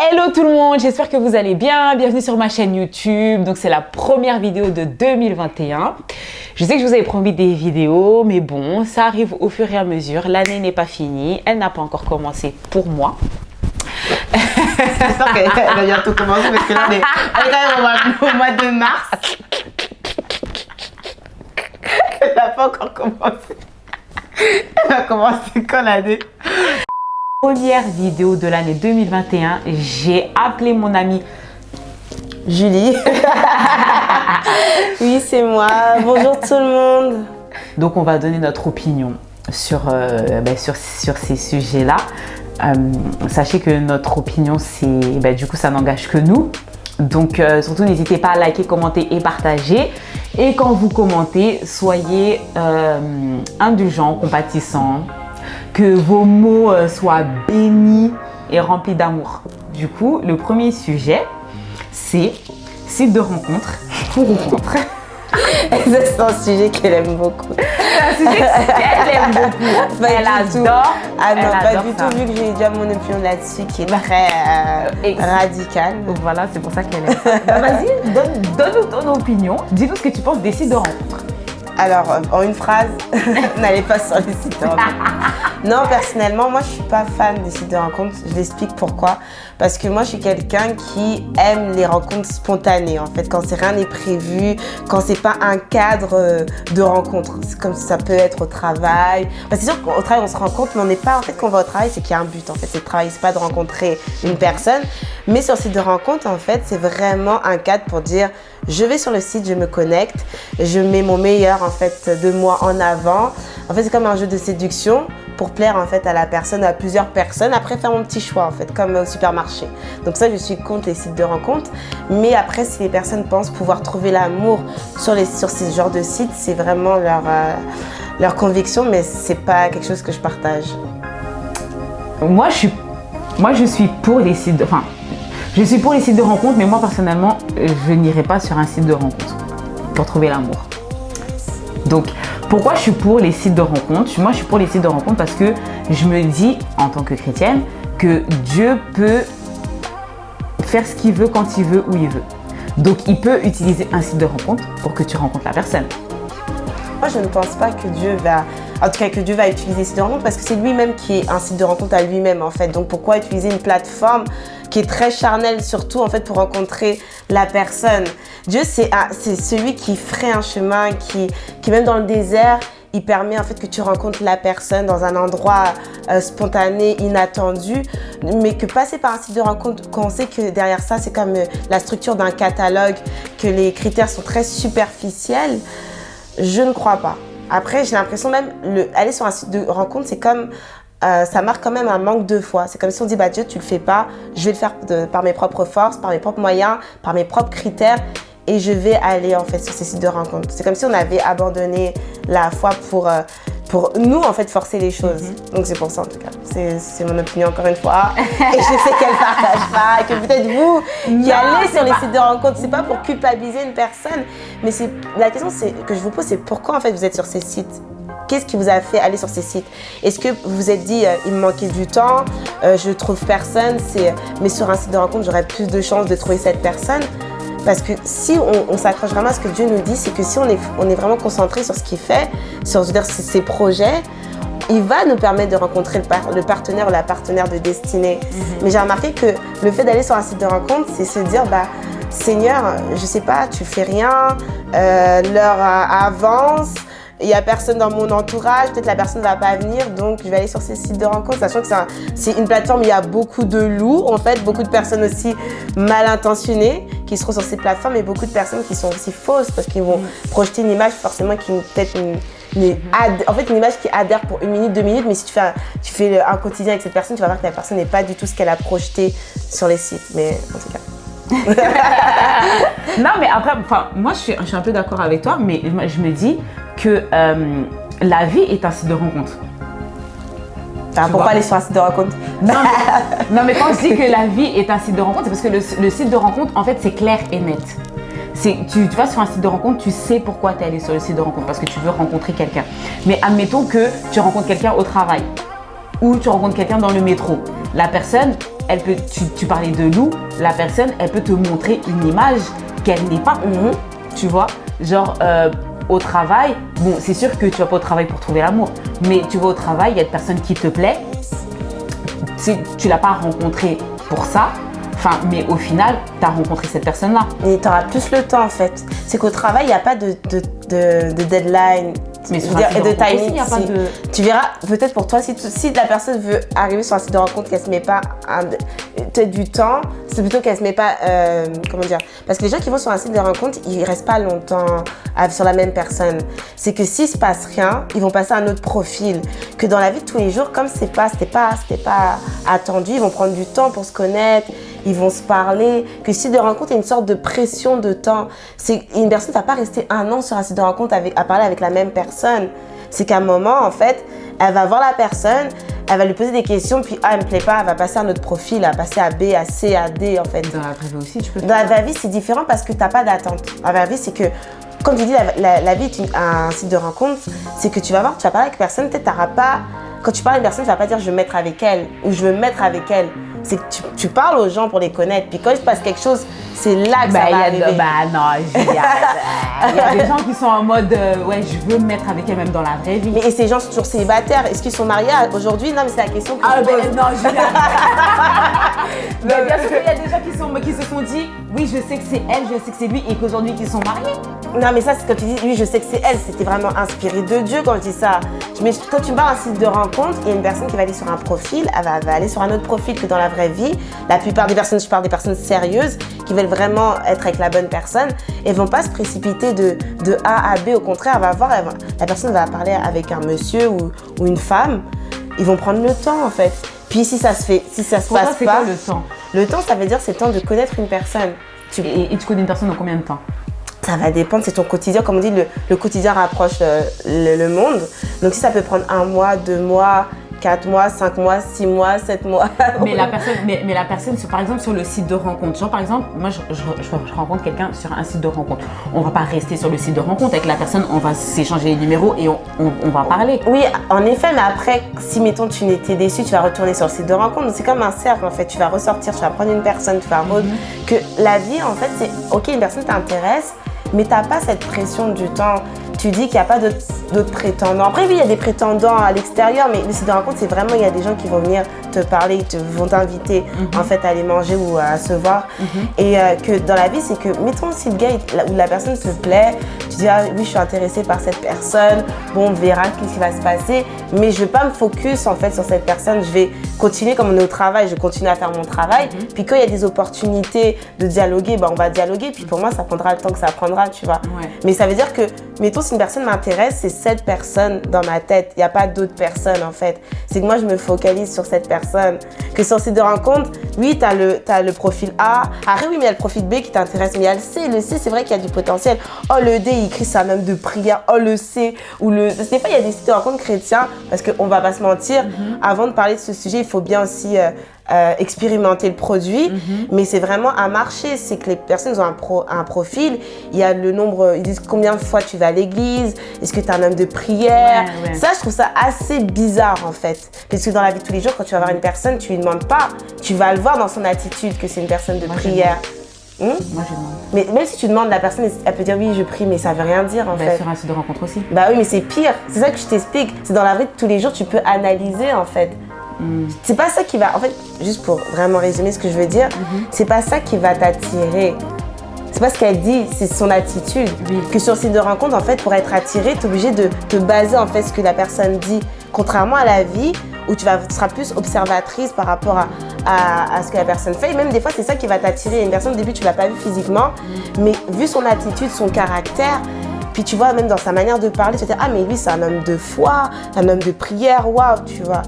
Hello tout le monde, j'espère que vous allez bien. Bienvenue sur ma chaîne YouTube. Donc c'est la première vidéo de 2021. Je sais que je vous avais promis des vidéos, mais bon, ça arrive au fur et à mesure. L'année n'est pas finie, elle n'a pas encore commencé pour moi. J'espère qu'elle va bientôt commencer parce que là on est quand même au mois de mars. Elle n'a pas encore commencé. Elle va commencer quand l'année? Première vidéo de l'année 2021, j'ai appelé mon amie Julie. Oui, c'est moi. Bonjour tout le monde. Donc on va donner notre opinion sur ces sujets-là. Sachez que notre opinion, du coup, ça n'engage que nous. Donc surtout, n'hésitez pas à liker, commenter et partager. Et quand vous commentez, soyez indulgents, compatissants. Que vos mots soient bénis et remplis d'amour. Du coup, le premier sujet, c'est site de rencontre pour rencontre. C'est un sujet qu'elle aime beaucoup. C'est un sujet qu'elle aime beaucoup. Elle adore. Ah non, elle pas adore du ça. tout, vu que j'ai déjà mon opinion là-dessus qui est très radicale. Voilà, c'est pour ça qu'elle aime ça. Bah, vas-y, donne-nous ton opinion. Dis-nous ce que tu penses des sites de rencontre. Alors, en une phrase, n'allez pas sur les sites de rencontres. Non, personnellement, moi, je suis pas fan des sites de rencontres. Je l'explique pourquoi. Parce que moi, je suis quelqu'un qui aime les rencontres spontanées, en fait. Quand rien n'est prévu, quand c'est pas un cadre de rencontre. C'est comme ça peut être au travail. C'est sûr qu'au travail, on se rencontre, mais on n'est pas, en fait, quand on va au travail, c'est qu'il y a un but, en fait. C'est de travailler, c'est pas de rencontrer une personne. Mais sur le site de rencontre, en fait, c'est vraiment un cadre pour dire, je vais sur le site, je me connecte, je mets mon meilleur, en fait, de moi en avant. En fait, c'est comme un jeu de séduction pour plaire, en fait, à la personne, à plusieurs personnes. Après, faire mon petit choix, en fait, comme au supermarché. Donc ça, je suis contre les sites de rencontres. Mais après, si les personnes pensent pouvoir trouver l'amour sur ces genres de sites, c'est vraiment leur conviction, mais c'est pas quelque chose que je partage. Moi, je suis pour les sites de... Enfin, je suis pour les sites de rencontres, mais moi, personnellement, je n'irai pas sur un site de rencontre pour trouver l'amour. Donc, pourquoi je suis pour les sites de rencontres? Moi, je suis pour les sites de rencontres parce que je me dis, en tant que chrétienne, que Dieu peut faire ce qu'il veut, quand il veut, où il veut. Donc, il peut utiliser un site de rencontre pour que tu rencontres la personne. Moi, je ne pense pas que Dieu va... En tout cas, que Dieu va utiliser ce site de rencontre parce que c'est lui-même qui est un site de rencontre à lui-même, en fait. Donc, pourquoi utiliser une plateforme qui est très charnelle, surtout, en fait, pour rencontrer la personne? Dieu, c'est celui qui ferait un chemin, qui même dans le désert, il permet, en fait, que tu rencontres la personne dans un endroit spontané, inattendu. Mais que passer par un site de rencontre, quand on sait que derrière ça, c'est comme la structure d'un catalogue, que les critères sont très superficiels, je ne crois pas. Après, j'ai l'impression même, aller sur un site de rencontre, c'est comme, ça marque quand même un manque de foi. C'est comme si on dit, Dieu, tu le fais pas, je vais le faire par mes propres forces, par mes propres moyens, par mes propres critères, et je vais aller en fait sur ces sites de rencontre. C'est comme si on avait abandonné la foi pour nous, en fait, forcer les choses. Donc c'est pour ça, en tout cas. C'est mon opinion, encore une fois. Et je sais qu'elle ne partage pas, que peut-être vous qui allez sur les sites de rencontres, c'est pas pour culpabiliser une personne, mais la question que je vous pose, c'est pourquoi, en fait, vous êtes sur ces sites? Qu'est-ce qui vous a fait aller sur ces sites? Est-ce que vous vous êtes dit, il me manquait du temps, je trouve personne, mais sur un site de rencontre, j'aurais plus de chances de trouver cette personne? Parce que si on s'accroche vraiment à ce que Dieu nous dit, c'est que si on est vraiment concentré sur ce qu'il fait, sur ses projets, il va nous permettre de rencontrer le partenaire ou la partenaire de destinée. Mais j'ai remarqué que le fait d'aller sur un site de rencontre, c'est se dire, Seigneur, je sais pas, tu fais rien, l'heure avance, il n'y a personne dans mon entourage, peut-être la personne ne va pas venir, donc je vais aller sur ces sites de rencontres, sachant que c'est une plateforme où il y a beaucoup de loups, en fait, beaucoup de personnes aussi mal intentionnées qui seront sur ces plateformes et beaucoup de personnes qui sont aussi fausses parce qu'ils vont projeter une image forcément qui peut-être en fait une image qui adhère pour 1 minute, 2 minutes, mais si tu fais un quotidien avec cette personne, tu vas voir que la personne n'est pas du tout ce qu'elle a projeté sur les sites, mais en tout cas. Non, mais après, moi je suis un peu d'accord avec toi, mais je me dis que la vie est un site de rencontre. Pourquoi aller sur un site de rencontre? Non, mais quand je dis que la vie est un site de rencontre, c'est parce que le site de rencontre, en fait, c'est clair et net. Tu vas sur un site de rencontre, tu sais pourquoi tu es allé sur le site de rencontre, parce que tu veux rencontrer quelqu'un. Mais admettons que tu rencontres quelqu'un au travail ou tu rencontres quelqu'un dans le métro. La personne, tu parlais de Lou, la personne, elle peut te montrer une image qu'elle n'est pas. Tu vois, genre au travail, bon, c'est sûr que tu vas pas au travail pour trouver l'amour, mais tu vas au travail, il y a une personne qui te plaît, tu l'as pas rencontrée pour ça. Enfin, mais au final, tu as rencontré cette personne-là. Et tu auras plus le temps en fait. C'est qu'au travail, il n'y a pas de deadline. Mais sur et de timing. y a pas de... Tu verras, peut-être pour toi, si la personne veut arriver sur un site de rencontre, qu'elle se met pas du temps, c'est plutôt qu'elle se met pas, comment dire, parce que les gens qui vont sur un site de rencontre, ils restent pas longtemps sur la même personne. C'est que s'il se passe rien, ils vont passer à un autre profil. Que dans la vie de tous les jours, comme c'était pas attendu, ils vont prendre du temps pour se connaître. Ils vont se parler, que site de rencontre, il y a une sorte de pression de temps. Une personne ne va pas rester 1 an sur un site de rencontre à parler avec la même personne. C'est qu'à un moment, en fait, elle va voir la personne, elle va lui poser des questions, puis elle me plaît pas, elle va passer à un autre profil, elle va passer à B, à C, à D, en fait. Dans la vraie vie aussi, tu peux Dans la vraie vie, c'est différent parce que tu n'as pas d'attente. Dans la vraie vie, c'est que, comme tu dis, la vie est un site de rencontre, c'est que tu vas voir, tu vas parler avec personne, peut-être tu n'auras pas... Quand tu parles à une personne, tu ne vas pas dire « je veux me mettre avec elle » ou « je veux me mettre avec elle ». C'est que tu parles aux gens pour les connaître. Puis quand il se passe quelque chose, c'est là que ça va arriver. Non, il y a des gens qui sont en mode ouais, je veux me mettre avec elle même dans la vraie vie. Mais et ces gens sont toujours célibataires. Est-ce qu'ils sont mariés aujourd'hui? Non, mais c'est la question que je pose. Non, Julia. Mais bien sûr qu'il y a des gens qui se sont dit oui, je sais que c'est elle, je sais que c'est lui et qu'aujourd'hui qu'ils sont mariés. Non, mais ça, c'est quand tu dis oui, je sais que c'est elle. C'était vraiment inspiré de Dieu quand je dis ça. Mais quand tu parles d'un site de rencontre, il y a une personne qui va aller sur un profil, elle va aller sur un autre profil que dans la vraie vie. La plupart des personnes, je parle des personnes sérieuses qui veulent vraiment être avec la bonne personne et vont pas se précipiter de A à B. Au contraire, la personne va parler avec un monsieur ou une femme. Ils vont prendre le temps en fait. Puis si ça se passe toi, pas, c'est quoi le temps? Le temps, ça veut dire c'est le temps de connaître une personne. Et tu connais une personne dans combien de temps? Ça va dépendre, c'est ton quotidien. Comme on dit, le quotidien rapproche le monde. Donc si ça peut prendre 1 mois, 2 mois, 4 mois, 5 mois, 6 mois, 7 mois. Mais la personne, par exemple, sur le site de rencontre, genre par exemple, moi je rencontre quelqu'un sur un site de rencontre. On va pas rester sur le site de rencontre avec la personne, on va s'échanger les numéros et on va parler. Oui, en effet, mais après, si mettons tu étais déçu, tu vas retourner sur le site de rencontre. Donc c'est comme un cercle en fait. Tu vas ressortir, tu vas prendre une personne, tu vas que la vie en fait, c'est ok, une personne t'intéresse, mais t'as pas cette pression du temps. Tu dis qu'il n'y a pas d'autres prétendants. Après, oui, il y a des prétendants à l'extérieur, mais le site de rencontre, c'est vraiment, il y a des gens qui vont venir te parler, vont t'inviter en fait à aller manger ou à se voir. Et que dans la vie, c'est que, mettons, si le gars ou la personne te plaît, tu dis, ah oui, je suis intéressée par cette personne, bon, on verra ce qui va se passer, mais je ne vais pas me focus en fait sur cette personne, je vais continuer comme on est au travail, je vais continuer à faire mon travail. Puis quand il y a des opportunités de dialoguer, on va dialoguer, puis pour moi, ça prendra le temps que ça prendra, tu vois. Ouais. Mais ça veut dire que, mettons, si une personne m'intéresse, c'est cette personne dans ma tête. Il n'y a pas d'autres personnes en fait. C'est que moi, je me focalise sur cette personne. Que sur site de rencontre, oui, tu as le profil A. Après, oui, mais il y a le profil B qui t'intéresse. Mais il y a le C. Le C, c'est vrai qu'il y a du potentiel. Oh, le D, il écrit ça même de prière. Oh, le C. Ou le... Des fois, il y a des sites de rencontre chrétiens. Parce qu'on ne va pas se mentir. Avant de parler de ce sujet, il faut bien aussi... expérimenter le produit, mais c'est vraiment un marché. C'est que les personnes ont un profil, il y a le nombre, ils disent combien de fois tu vas à l'église, est-ce que tu es un homme de prière. Ouais. Ça, je trouve ça assez bizarre en fait, parce que dans la vie de tous les jours, quand tu vas voir une personne, tu lui demandes pas, tu vas le voir dans son attitude que c'est une personne de prière. Moi, je demande. Mais même si tu demandes, la personne, elle peut dire oui, je prie, mais ça veut rien dire en fait. Sur un site de rencontre aussi. Bah oui, mais c'est pire. C'est ça que je t'explique. C'est dans la vie de tous les jours, tu peux analyser en fait. C'est pas ça qui va, en fait, juste pour vraiment résumer ce que je veux dire, c'est pas ça qui va t'attirer. C'est pas ce qu'elle dit, c'est son attitude. Que sur le site de rencontre, en fait, pour être attiré, tu es obligé de te baser en fait ce que la personne dit. Contrairement à la vie, où tu seras plus observatrice par rapport à ce que la personne fait. Et même des fois, c'est ça qui va t'attirer. Une personne, au début, tu l'as pas vue physiquement, mais vu son attitude, son caractère, puis tu vois, même dans sa manière de parler, tu te dis, ah mais lui c'est un homme de foi, un homme de prière, waouh, tu vois.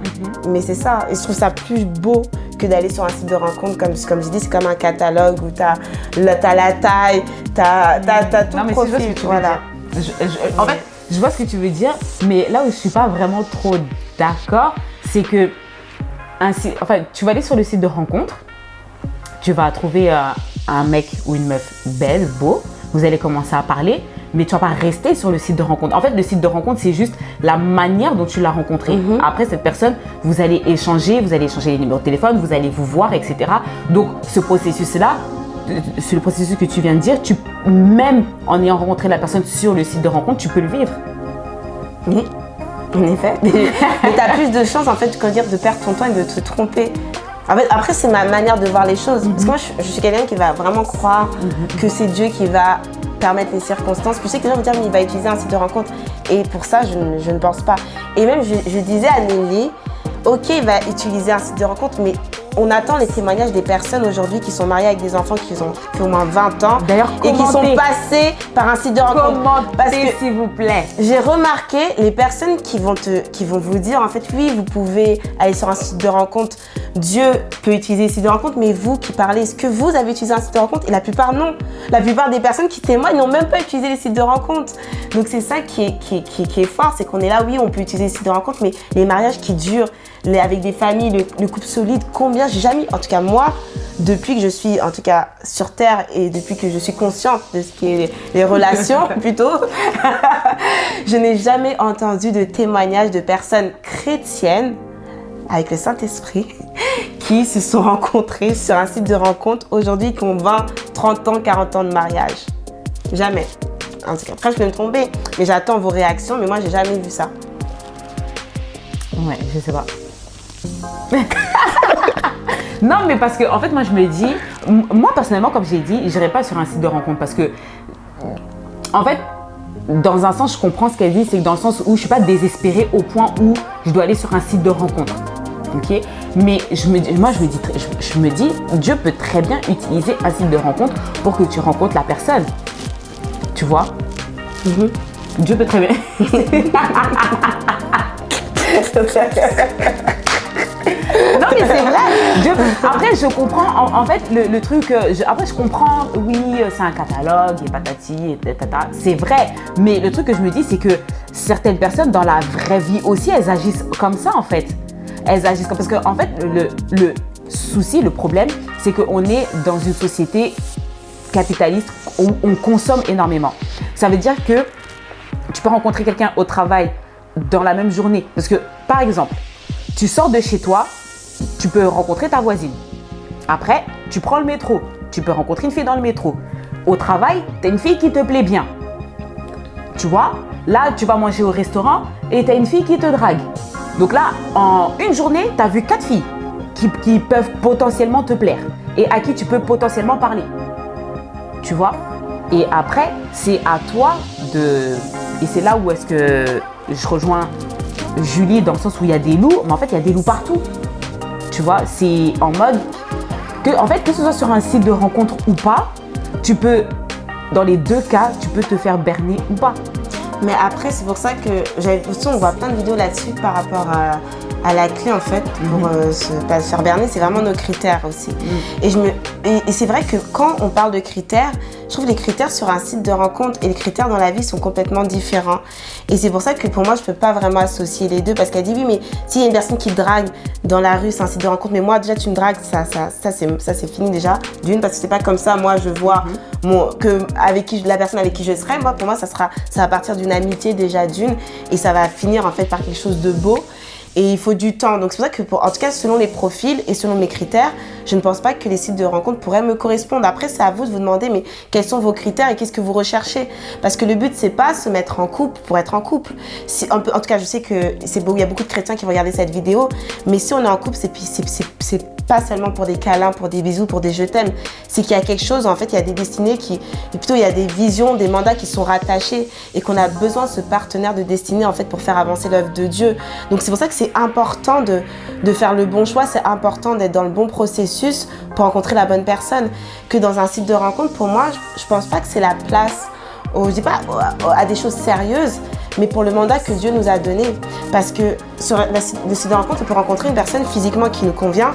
Mais c'est ça, et je trouve ça plus beau que d'aller sur un site de rencontre, comme je dis, c'est comme un catalogue où t'as la taille, t'as tout le profil, voilà. En fait, je vois ce que tu veux dire, mais là où je suis pas vraiment trop d'accord, c'est que tu vas aller sur le site de rencontre, tu vas trouver un mec ou une meuf belle, beau, vous allez commencer à parler. mais tu vas pas rester sur le site de rencontre. En fait, le site de rencontre, c'est juste la manière dont tu l'as rencontré. Après, cette personne, vous allez échanger les numéros de téléphone, vous allez vous voir, etc. Donc, ce processus-là, c'est le processus que tu viens de dire, même en ayant rencontré la personne sur le site de rencontre, tu peux le vivre. Oui, en effet. Mais tu as plus de chances, en fait, de perdre ton temps et de te tromper. En fait, après, c'est ma manière de voir les choses. Parce que moi, je suis quelqu'un qui va vraiment croire que c'est Dieu qui va permettre les circonstances. Puis je sais que les gens vont dire, mais il va utiliser un site de rencontre. Et pour ça, je ne pense pas. Et même, je disais à Nelly, ok, il va utiliser un site de rencontre, mais on attend les témoignages des personnes aujourd'hui qui sont mariées avec des enfants qui ont au moins 20 ans. D'ailleurs, et qui sont passés par un site de rencontre. Commentez, s'il vous plaît. J'ai remarqué les personnes qui vont vous dire, en fait, oui, vous pouvez aller sur un site de rencontre. Dieu peut utiliser les sites de rencontre, mais vous qui parlez, est-ce que vous avez utilisé un site de rencontre? Et la plupart, non. La plupart des personnes qui témoignent n'ont même pas utilisé les sites de rencontre. Donc, c'est ça qui est fort, c'est qu'on est là, oui, on peut utiliser les sites de rencontre, mais les mariages qui durent, avec des familles, le couple solide, combien j'ai jamais, en tout cas moi, depuis que je suis en tout cas sur Terre et depuis que je suis consciente de ce qu'est les relations plutôt, je n'ai jamais entendu de témoignage de personnes chrétiennes avec le Saint-Esprit qui se sont rencontrées sur un site de rencontre aujourd'hui qui ont 20, 30 ans, 40 ans de mariage. Jamais. En tout cas, après je peux me tromper, mais j'attends vos réactions, mais moi j'ai jamais vu ça. Ouais, je sais pas. Non, mais parce que, en fait, moi, je me dis, moi, personnellement, comme j'ai dit, je n'irai pas sur un site de rencontre parce que, en fait, dans un sens, je comprends ce qu'elle dit, c'est que dans le sens où je ne suis pas désespérée au point où je dois aller sur un site de rencontre. Ok, mais je me dis, Dieu peut très bien utiliser un site de rencontre pour que tu rencontres la personne. Tu vois? Dieu peut très bien. Non mais c'est vrai. Après je comprends en fait le truc. Après je comprends. Oui, c'est un catalogue et patati et tata. C'est vrai. Mais le truc que je me dis c'est que certaines personnes dans la vraie vie aussi elles agissent comme ça en fait. Elles agissent comme parce que en fait le souci, le problème, c'est qu'on est dans une société capitaliste où on consomme énormément. Ça veut dire que tu peux rencontrer quelqu'un au travail dans la même journée. Parce que, par exemple, tu sors de chez toi, tu peux rencontrer ta voisine. Après, tu prends le métro, tu peux rencontrer une fille dans le métro. Au travail, tu as une fille qui te plaît bien. Tu vois, là, tu vas manger au restaurant et tu as une fille qui te drague. Donc là, en une journée, tu as vu 4 filles qui peuvent potentiellement te plaire et à qui tu peux potentiellement parler. Tu vois? Et après, c'est à toi de... Et c'est là où est-ce que je rejoins Julie dans le sens où il y a des loups, mais en fait, il y a des loups partout. Tu vois, c'est en mode que, en fait, que ce soit sur un site de rencontre ou pas, tu peux, dans les deux cas, tu peux te faire berner ou pas. Mais après, c'est pour ça que on voit plein de vidéos là-dessus par rapport à la clé en fait pour pas se faire berner, c'est vraiment nos critères aussi. Et c'est vrai que quand on parle de critères, je trouve que les critères sur un site de rencontre et les critères dans la vie sont complètement différents. Et c'est pour ça que pour moi, je peux pas vraiment associer les deux parce qu'elle dit oui, mais s'il y a une personne qui drague dans la rue, c'est un site de rencontre, mais moi déjà tu me dragues, ça c'est fini déjà. D'une parce que c'est pas comme ça, moi je vois la personne avec qui je serai, moi pour moi ça va partir d'une amitié déjà d'une et ça va finir en fait par quelque chose de beau. Et il faut du temps. Donc c'est pour ça que, en tout cas, selon les profils et selon mes critères, je ne pense pas que les sites de rencontres pourraient me correspondre. Après, c'est à vous de vous demander, mais quels sont vos critères et qu'est-ce que vous recherchez? Parce que le but, c'est pas se mettre en couple pour être en couple. En tout cas, je sais que il y a beaucoup de chrétiens qui vont regarder cette vidéo, mais si on est en couple, c'est pas seulement pour des câlins, pour des bisous, pour des je t'aime. C'est qu'il y a quelque chose, en fait, il y a des destinées il y a des visions, des mandats qui sont rattachés et qu'on a besoin de ce partenaire de destinée, en fait, pour faire avancer l'œuvre de Dieu. Donc c'est pour ça que c'est important de faire le bon choix, c'est important d'être dans le bon processus pour rencontrer la bonne personne. Que dans un site de rencontre, pour moi, je pense pas que c'est la place, je dis pas à des choses sérieuses, mais pour le mandat que Dieu nous a donné. Parce que sur le site de rencontre, on peut rencontrer une personne physiquement qui nous convient,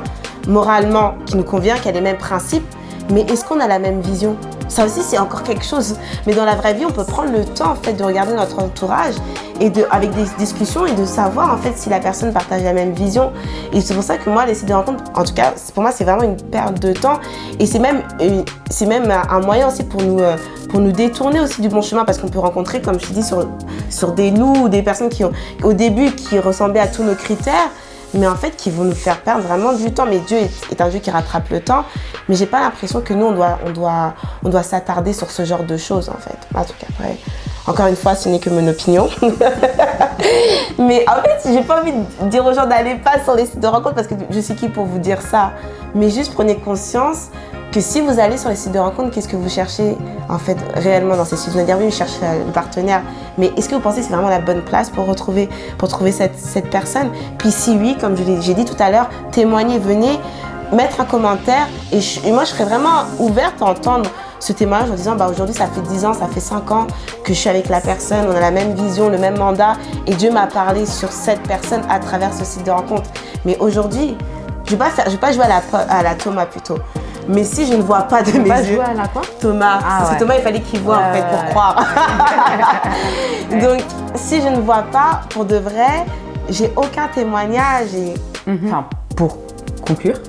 moralement qui nous convient, qui a les mêmes principes, mais est-ce qu'on a la même vision? Ça aussi, c'est encore quelque chose. Mais dans la vraie vie, on peut prendre le temps en fait, de regarder notre entourage et avec des discussions et de savoir en fait si la personne partage la même vision. Et c'est pour ça que moi, les sites de rencontre, en tout cas, pour moi, c'est vraiment une perte de temps. Et c'est même un moyen aussi pour nous pour nous détourner aussi du bon chemin, parce qu'on peut rencontrer, comme je te dis, sur des loups ou des personnes qui ont, au début, qui ressemblaient à tous nos critères, mais en fait qui vont nous faire perdre vraiment du temps. Mais Dieu est un Dieu qui rattrape le temps, mais j'ai pas l'impression que nous, on doit s'attarder sur ce genre de choses, en fait. En tout cas, après, encore une fois, ce n'est que mon opinion. Mais en fait, j'ai pas envie de dire aux gens d'aller pas sur les sites de rencontres, parce que je suis qui pour vous dire ça. Mais juste prenez conscience que si vous allez sur les sites de rencontres, qu'est-ce que vous cherchez en fait réellement dans ces sites? Vous allez dire oui, je cherche un partenaire, mais est-ce que vous pensez que c'est vraiment la bonne place pour trouver cette personne? Puis si oui, comme j'ai dit tout à l'heure, témoignez, venez mettre un commentaire, et moi je serais vraiment ouverte à entendre ce témoignage en disant aujourd'hui ça fait 10 ans, ça fait 5 ans que je suis avec la personne, on a la même vision, le même mandat, et Dieu m'a parlé sur cette personne à travers ce site de rencontre. Mais aujourd'hui, je vais pas jouer à la Thomas plutôt. Mais si je ne vois pas de mes yeux, jouer à la quoi? Thomas, parce que Thomas il fallait qu'il voit en fait pour croire. Donc si je ne vois pas, pour de vrai, j'ai aucun témoignage. Enfin, pour conclure,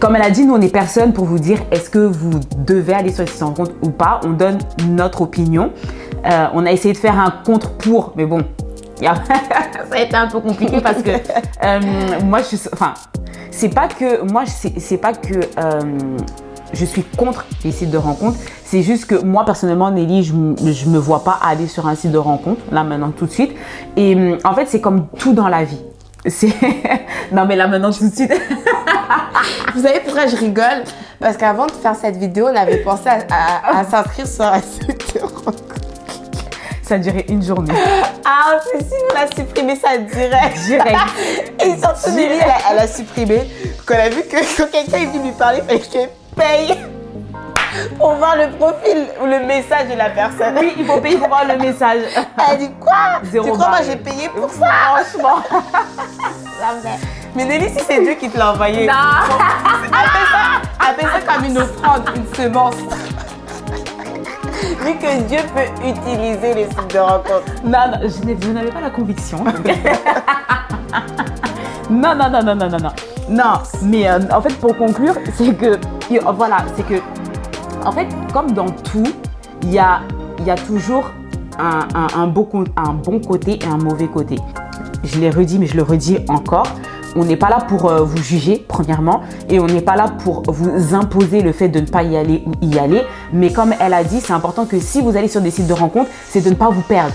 comme elle a dit, nous on est personne pour vous dire est-ce que vous devez aller sur les sites de rencontres ou pas. On donne notre opinion. On a essayé de faire un contre-pour, mais bon, ça a été un peu compliqué parce que moi c'est pas que je suis contre les sites de rencontres, c'est juste que moi personnellement, Nelly, je me vois pas aller sur un site de rencontre là maintenant tout de suite. Et en fait, c'est comme tout dans la vie. Non mais là maintenant tout de suite. Vous savez pourquoi je rigole? Parce qu'avant de faire cette vidéo, on avait pensé à s'inscrire sur un site de rencontre. Ça a duré une journée. Ah, c'est si on a supprimé ça direct. Et surtout, Nelly, elle a supprimé. Quand elle a vu que quand quelqu'un est venu lui parler, il fallait qu'elle paye pour voir le profil ou le message de la personne. Oui, il faut payer pour voir le message. Elle a dit quoi? 0 tu crois moi j'ai payé pour ça? Franchement. Mais Nelly, si c'est Dieu qui te l'a envoyé, non. Appelle ça comme une offrande, une semence. Vu que Dieu peut utiliser les sites de rencontres. Non, je n'avais pas la conviction. Non. Non, mais en fait, pour conclure, c'est que, voilà, c'est que, en fait, comme dans tout, il y a toujours un bon côté et un mauvais côté. Je l'ai redit, mais je le redis encore. On n'est pas là pour vous juger, premièrement, et on n'est pas là pour vous imposer le fait de ne pas y aller ou y aller. Mais comme elle a dit, c'est important que si vous allez sur des sites de rencontres, c'est de ne pas vous perdre.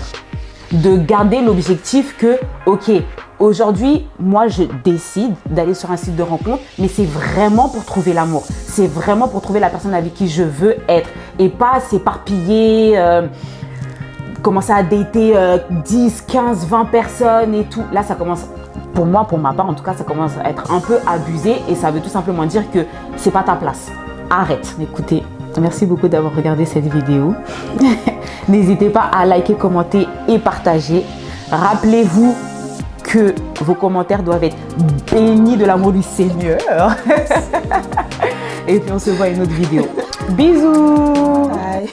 De garder l'objectif que, ok, aujourd'hui, moi, je décide d'aller sur un site de rencontre, mais c'est vraiment pour trouver l'amour. C'est vraiment pour trouver la personne avec qui je veux être. Et pas s'éparpiller, commencer à dater 10, 15, 20 personnes et tout. Là, ça commence... Pour moi, pour ma part, en tout cas, ça commence à être un peu abusé et ça veut tout simplement dire que c'est pas ta place. Arrête. Écoutez, merci beaucoup d'avoir regardé cette vidéo. N'hésitez pas à liker, commenter et partager. Rappelez-vous que vos commentaires doivent être bénis de l'amour du Seigneur. Et puis, on se voit à une autre vidéo. Bisous. Bye.